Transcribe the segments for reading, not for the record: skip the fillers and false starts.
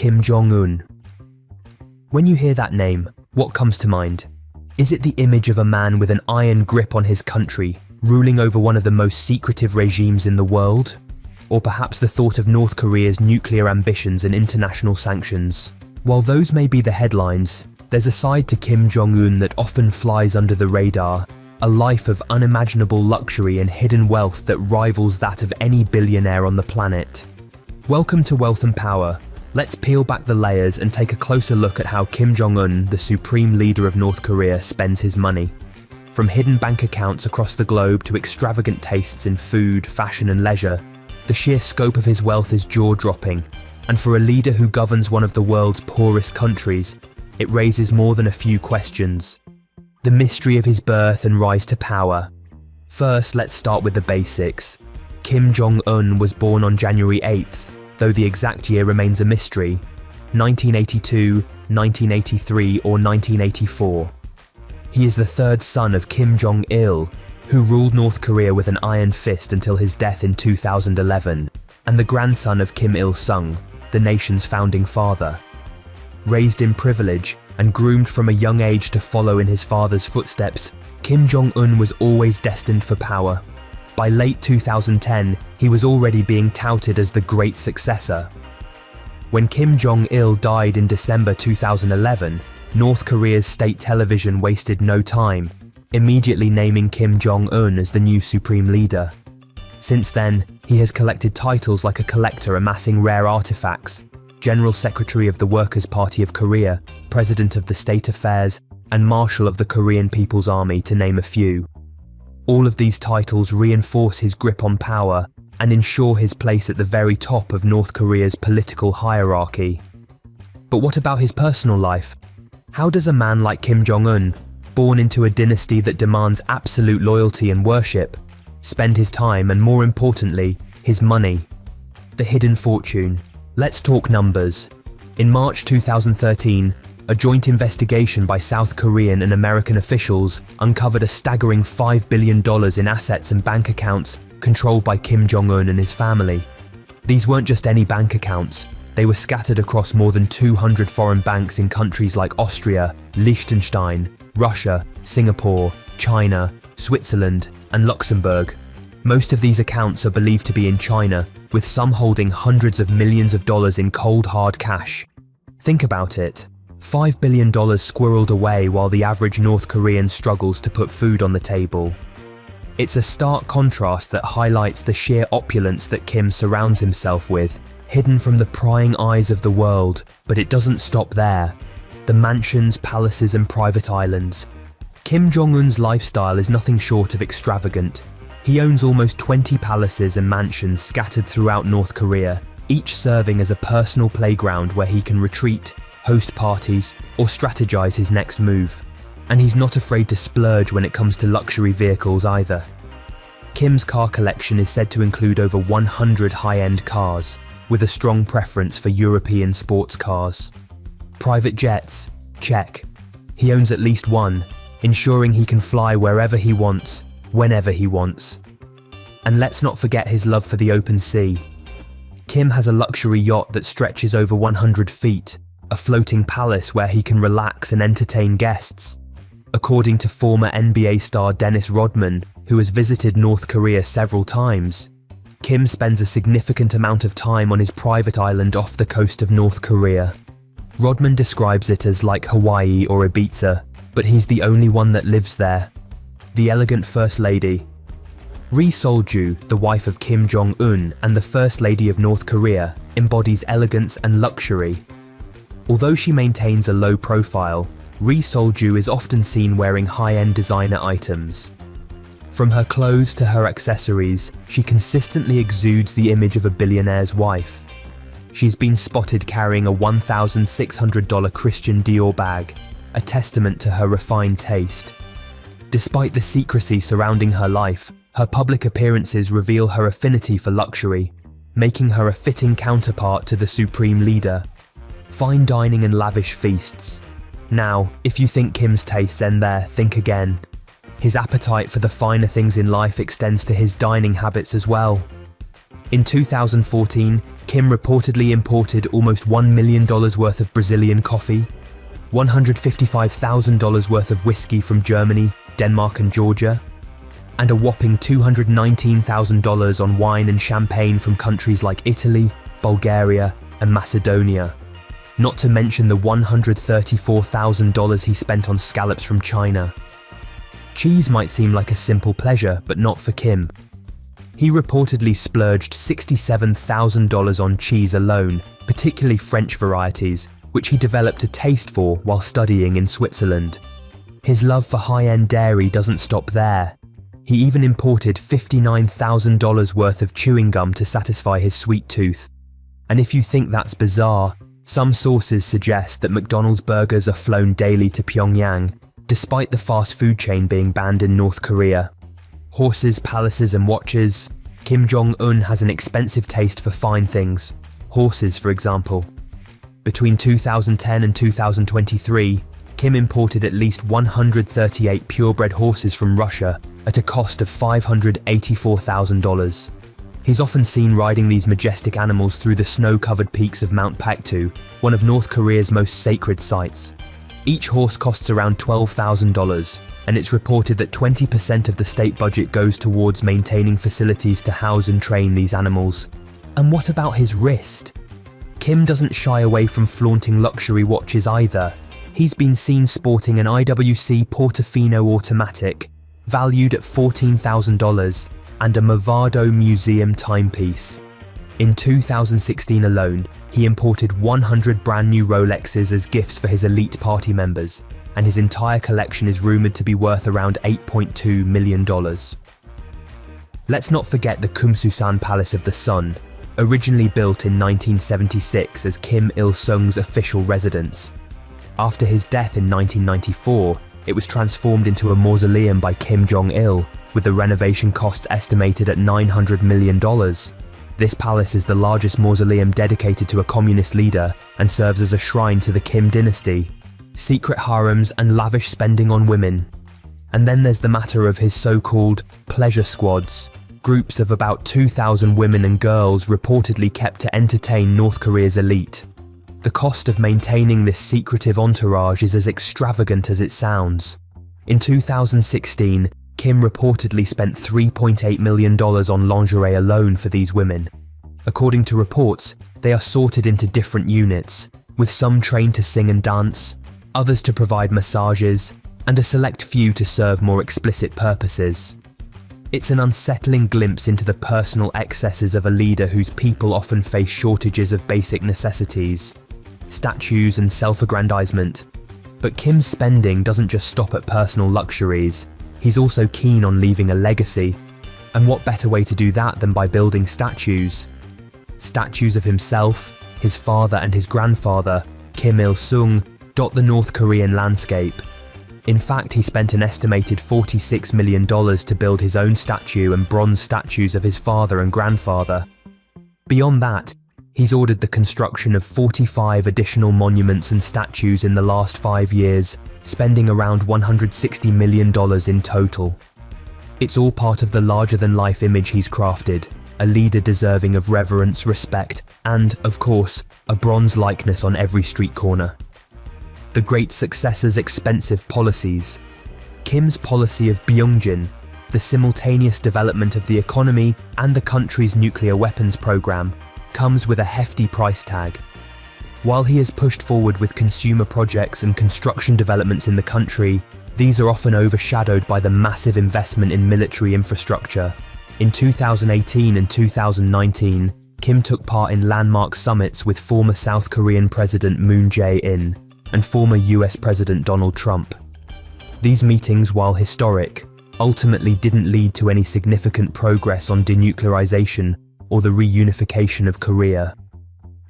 Kim Jong Un. When you hear that name, what comes to mind? Is it the image of a man with an iron grip on his country, ruling over one of the most secretive regimes in the world? Or perhaps the thought of North Korea's nuclear ambitions and international sanctions? While those may be the headlines, there's a side to Kim Jong Un that often flies under the radar, a life of unimaginable luxury and hidden wealth that rivals that of any billionaire on the planet. Welcome to Wealth and Power. Let's peel back the layers and take a closer look at how Kim Jong Un, the supreme leader of North Korea, spends his money. From hidden bank accounts across the globe to extravagant tastes in food, fashion and leisure, the sheer scope of his wealth is jaw-dropping. And for a leader who governs one of the world's poorest countries, it raises more than a few questions. The mystery of his birth and rise to power. First, let's start with the basics. Kim Jong Un was born on January 8th, though the exact year remains a mystery. 1982, 1983 or 1984. He is the third son of Kim Jong Il, who ruled North Korea with an iron fist until his death in 2011, and the grandson of Kim Il-sung, the nation's founding father. Raised in privilege and groomed from a young age to follow in his father's footsteps, Kim Jong Un was always destined for power. By late 2010, he was already being touted as the great successor. When Kim Jong-il died in December 2011, North Korea's state television wasted no time, immediately naming Kim Jong-un as the new supreme leader. Since then, he has collected titles like a collector amassing rare artifacts, General Secretary of the Workers' Party of Korea, President of the State Affairs, and Marshal of the Korean People's Army, to name a few. All of these titles reinforce his grip on power and ensure his place at the very top of North Korea's political hierarchy. But what about his personal life? How does a man like Kim Jong-un, born into a dynasty that demands absolute loyalty and worship, spend his time and, more importantly, his money? The hidden fortune. Let's talk numbers. In March 2013, a joint investigation by South Korean and American officials uncovered a staggering $5 billion in assets and bank accounts controlled by Kim Jong-un and his family. These weren't just any bank accounts. They were scattered across more than 200 foreign banks in countries like Austria, Liechtenstein, Russia, Singapore, China, Switzerland, and Luxembourg. Most of these accounts are believed to be in China, with some holding hundreds of millions of dollars in cold hard cash. Think about it. $5 billion squirreled away while the average North Korean struggles to put food on the table. It's a stark contrast that highlights the sheer opulence that Kim surrounds himself with, hidden from the prying eyes of the world. But it doesn't stop there. The mansions, palaces and private islands. Kim Jong-un's lifestyle is nothing short of extravagant. He owns almost 20 palaces and mansions scattered throughout North Korea, each serving as a personal playground where he can retreat, host parties, or strategize his next move. And he's not afraid to splurge when it comes to luxury vehicles either. Kim's car collection is said to include over 100 high-end cars, with a strong preference for European sports cars. Private jets? Check. He owns at least one, ensuring he can fly wherever he wants, whenever he wants. And let's not forget his love for the open sea. Kim has a luxury yacht that stretches over 100 feet, a floating palace where he can relax and entertain guests. According to former NBA star Dennis Rodman, who has visited North Korea several times, Kim spends a significant amount of time on his private island off the coast of North Korea. Rodman describes it as like Hawaii or Ibiza, but he's the only one that lives there. The elegant First Lady. Ri Sol-ju, the wife of Kim Jong-un and the First Lady of North Korea, embodies elegance and luxury. Although she maintains a low profile, Ri Sol-ju is often seen wearing high-end designer items. From her clothes to her accessories, she consistently exudes the image of a billionaire's wife. She's been spotted carrying a $1,600 Christian Dior bag, a testament to her refined taste. Despite the secrecy surrounding her life, her public appearances reveal her affinity for luxury, making her a fitting counterpart to the supreme leader. Fine dining and lavish feasts. Now, if you think Kim's tastes end there, think again. His appetite for the finer things in life extends to his dining habits as well. In 2014, Kim reportedly imported almost $1 million worth of Brazilian coffee, $155,000 worth of whiskey from Germany, Denmark and Georgia, and a whopping $219,000 on wine and champagne from countries like Italy, Bulgaria and Macedonia. Not to mention the $134,000 he spent on scallops from China. Cheese might seem like a simple pleasure, but not for Kim. He reportedly splurged $67,000 on cheese alone, particularly French varieties, which he developed a taste for while studying in Switzerland. His love for high-end dairy doesn't stop there. He even imported $59,000 worth of chewing gum to satisfy his sweet tooth. And if you think that's bizarre, some sources suggest that McDonald's burgers are flown daily to Pyongyang, despite the fast food chain being banned in North Korea. Horses, palaces and watches. Kim Jong Un has an expensive taste for fine things. Horses, for example. Between 2010 and 2023, Kim imported at least 138 purebred horses from Russia at a cost of $584,000. He's often seen riding these majestic animals through the snow-covered peaks of Mount Paktu, one of North Korea's most sacred sites. Each horse costs around $12,000, and it's reported that 20% of the state budget goes towards maintaining facilities to house and train these animals. And what about his wrist? Kim doesn't shy away from flaunting luxury watches either. He's been seen sporting an IWC Portofino automatic, valued at $14,000, and a Movado Museum timepiece. In 2016 alone, he imported 100 brand new Rolexes as gifts for his elite party members, and his entire collection is rumoured to be worth around $8.2 million. Let's not forget the Kumsusan Palace of the Sun, originally built in 1976 as Kim Il-sung's official residence. After his death in 1994, it was transformed into a mausoleum by Kim Jong-il, with the renovation costs estimated at $900 million. This palace is the largest mausoleum dedicated to a communist leader and serves as a shrine to the Kim dynasty, secret harems and lavish spending on women. And then there's the matter of his so-called pleasure squads, groups of about 2,000 women and girls reportedly kept to entertain North Korea's elite. The cost of maintaining this secretive entourage is as extravagant as it sounds. In 2016, Kim reportedly spent $3.8 million on lingerie alone for these women. According to reports, they are sorted into different units, with some trained to sing and dance, others to provide massages, and a select few to serve more explicit purposes. It's an unsettling glimpse into the personal excesses of a leader whose people often face shortages of basic necessities, statues and self-aggrandizement. But Kim's spending doesn't just stop at personal luxuries. He's also keen on leaving a legacy. And what better way to do that than by building statues? Statues of himself, his father and his grandfather, Kim Il-sung, dot the North Korean landscape. In fact, he spent an estimated $46 million to build his own statue and bronze statues of his father and grandfather. Beyond that, he's ordered the construction of 45 additional monuments and statues in the last 5 years, spending around $160 million in total. It's all part of the larger-than-life image he's crafted, a leader deserving of reverence, respect, and, of course, a bronze likeness on every street corner. The great successor's expensive policies. Kim's policy of Byungjin, the simultaneous development of the economy and the country's nuclear weapons program, comes with a hefty price tag. While he has pushed forward with consumer projects and construction developments in the country, these are often overshadowed by the massive investment in military infrastructure. In 2018 and 2019, Kim took part in landmark summits with former South Korean President Moon Jae-in and former US President Donald Trump. These meetings, while historic, ultimately didn't lead to any significant progress on denuclearization or the reunification of Korea.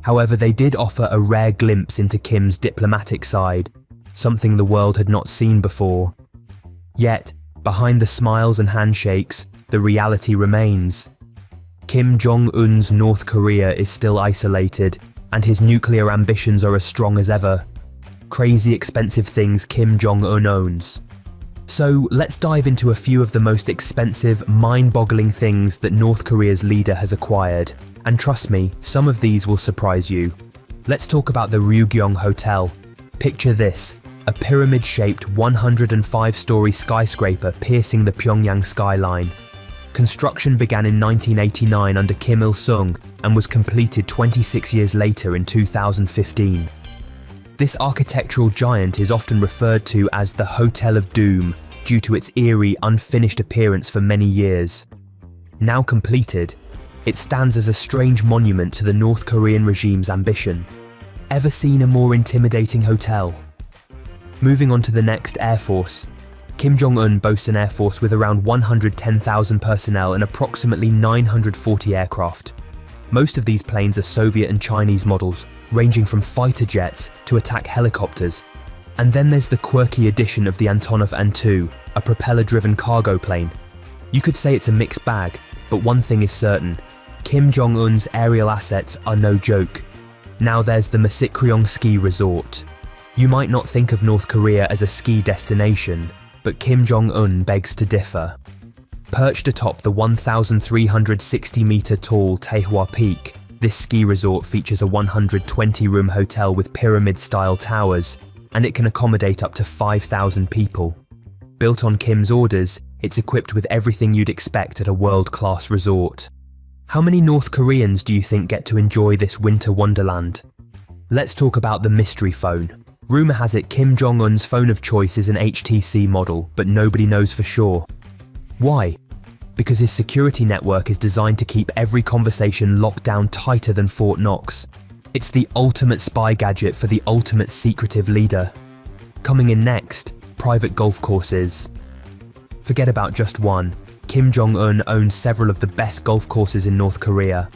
However, they did offer a rare glimpse into Kim's diplomatic side, something the world had not seen before. Yet, behind the smiles and handshakes, the reality remains. Kim Jong-un's North Korea is still isolated, and his nuclear ambitions are as strong as ever. Crazy expensive things Kim Jong-un owns. So let's dive into a few of the most expensive, mind-boggling things that North Korea's leader has acquired. And trust me, some of these will surprise you. Let's talk about the Ryugyong Hotel. Picture this, a pyramid-shaped 105-story skyscraper piercing the Pyongyang skyline. Construction began in 1989 under Kim Il-sung and was completed 26 years later in 2015. This architectural giant is often referred to as the Hotel of Doom due to its eerie, unfinished appearance for many years. Now completed, it stands as a strange monument to the North Korean regime's ambition. Ever seen a more intimidating hotel? Moving on to the next, Air Force. Kim Jong Un boasts an air force with around 110,000 personnel and approximately 940 aircraft. Most of these planes are Soviet and Chinese models, ranging from fighter jets to attack helicopters. And then there's the quirky addition of the Antonov An-2, a propeller-driven cargo plane. You could say it's a mixed bag, but one thing is certain, Kim Jong Un's aerial assets are no joke. Now there's the Masikryong ski resort. You might not think of North Korea as a ski destination, but Kim Jong Un begs to differ. Perched atop the 1,360-metre tall Taehwa Peak, this ski resort features a 120-room hotel with pyramid-style towers, and it can accommodate up to 5,000 people. Built on Kim's orders, it's equipped with everything you'd expect at a world-class resort. How many North Koreans do you think get to enjoy this winter wonderland? Let's talk about the mystery phone. Rumour has it Kim Jong Un's phone of choice is an HTC model, but nobody knows for sure. Why? Because his security network is designed to keep every conversation locked down tighter than Fort Knox. It's the ultimate spy gadget for the ultimate secretive leader. Coming in next, private golf courses. Forget about just one. Kim Jong Un owns several of the best golf courses in North Korea.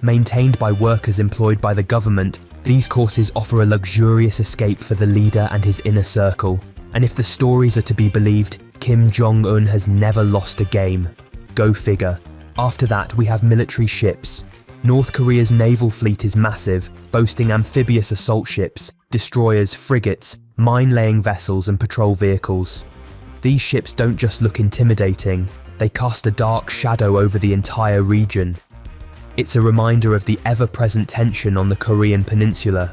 Maintained by workers employed by the government, these courses offer a luxurious escape for the leader and his inner circle. And if the stories are to be believed, Kim Jong Un has never lost a game. Go figure. After that, we have military ships. North Korea's naval fleet is massive, boasting amphibious assault ships, destroyers, frigates, mine-laying vessels and patrol vehicles. These ships don't just look intimidating, they cast a dark shadow over the entire region. It's a reminder of the ever-present tension on the Korean peninsula.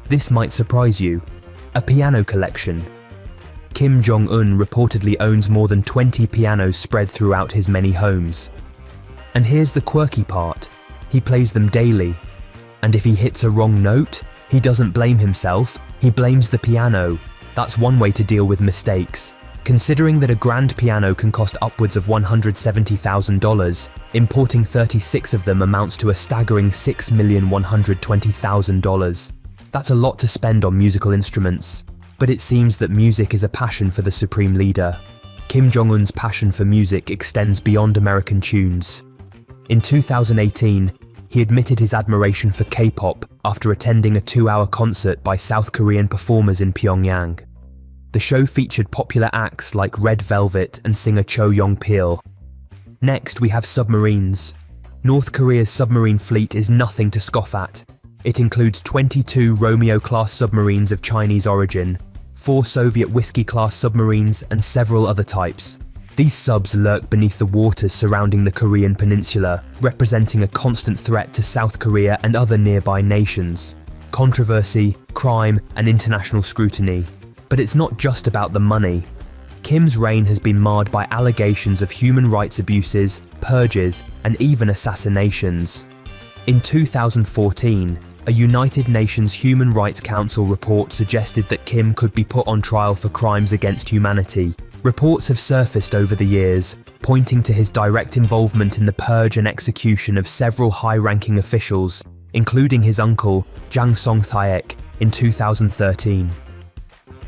This might surprise you. A piano collection. Kim Jong Un reportedly owns more than 20 pianos spread throughout his many homes. And here's the quirky part. He plays them daily. And if he hits a wrong note, he doesn't blame himself, he blames the piano. That's one way to deal with mistakes. Considering that a grand piano can cost upwards of $170,000, importing 36 of them amounts to a staggering $6,120,000. That's a lot to spend on musical instruments. But it seems that music is a passion for the supreme leader. Kim Jong Un's passion for music extends beyond American tunes. In 2018, he admitted his admiration for K-pop after attending a 2-hour concert by South Korean performers in Pyongyang. The show featured popular acts like Red Velvet and singer Cho Yong-pil. Next, we have submarines. North Korea's submarine fleet is nothing to scoff at. It includes 22 Romeo-class submarines of Chinese origin, 4 Soviet Whiskey-class submarines and several other types. These subs lurk beneath the waters surrounding the Korean peninsula, representing a constant threat to South Korea and other nearby nations. Controversy, crime, and international scrutiny. But it's not just about the money. Kim's reign has been marred by allegations of human rights abuses, purges, and even assassinations. In 2014, a United Nations Human Rights Council report suggested that Kim could be put on trial for crimes against humanity. Reports have surfaced over the years, pointing to his direct involvement in the purge and execution of several high-ranking officials, including his uncle, Jang Song-thaek, in 2013.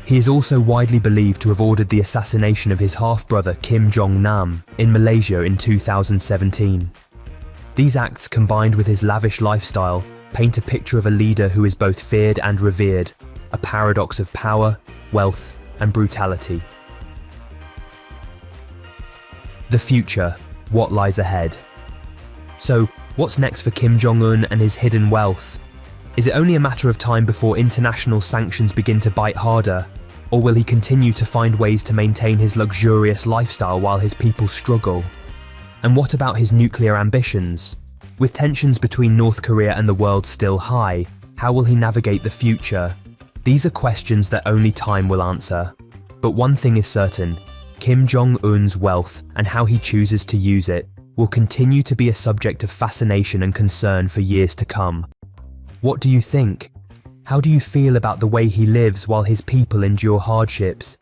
He is also widely believed to have ordered the assassination of his half-brother Kim Jong-nam in Malaysia in 2017. These acts, combined with his lavish lifestyle, paint a picture of a leader who is both feared and revered, a paradox of power, wealth, and brutality. The future, what lies ahead? So, what's next for Kim Jong Un and his hidden wealth? Is it only a matter of time before international sanctions begin to bite harder? Or will he continue to find ways to maintain his luxurious lifestyle while his people struggle? And what about his nuclear ambitions? With tensions between North Korea and the world still high, how will he navigate the future? These are questions that only time will answer. But one thing is certain, Kim Jong Un's wealth and how he chooses to use it will continue to be a subject of fascination and concern for years to come. What do you think? How do you feel about the way he lives while his people endure hardships?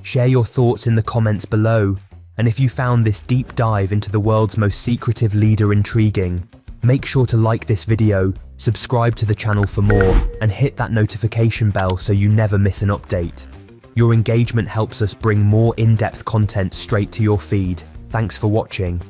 Share your thoughts in the comments below, and if you found this deep dive into the world's most secretive leader intriguing, make sure to like this video, subscribe to the channel for more, and hit that notification bell so you never miss an update. Your engagement helps us bring more in-depth content straight to your feed. Thanks for watching.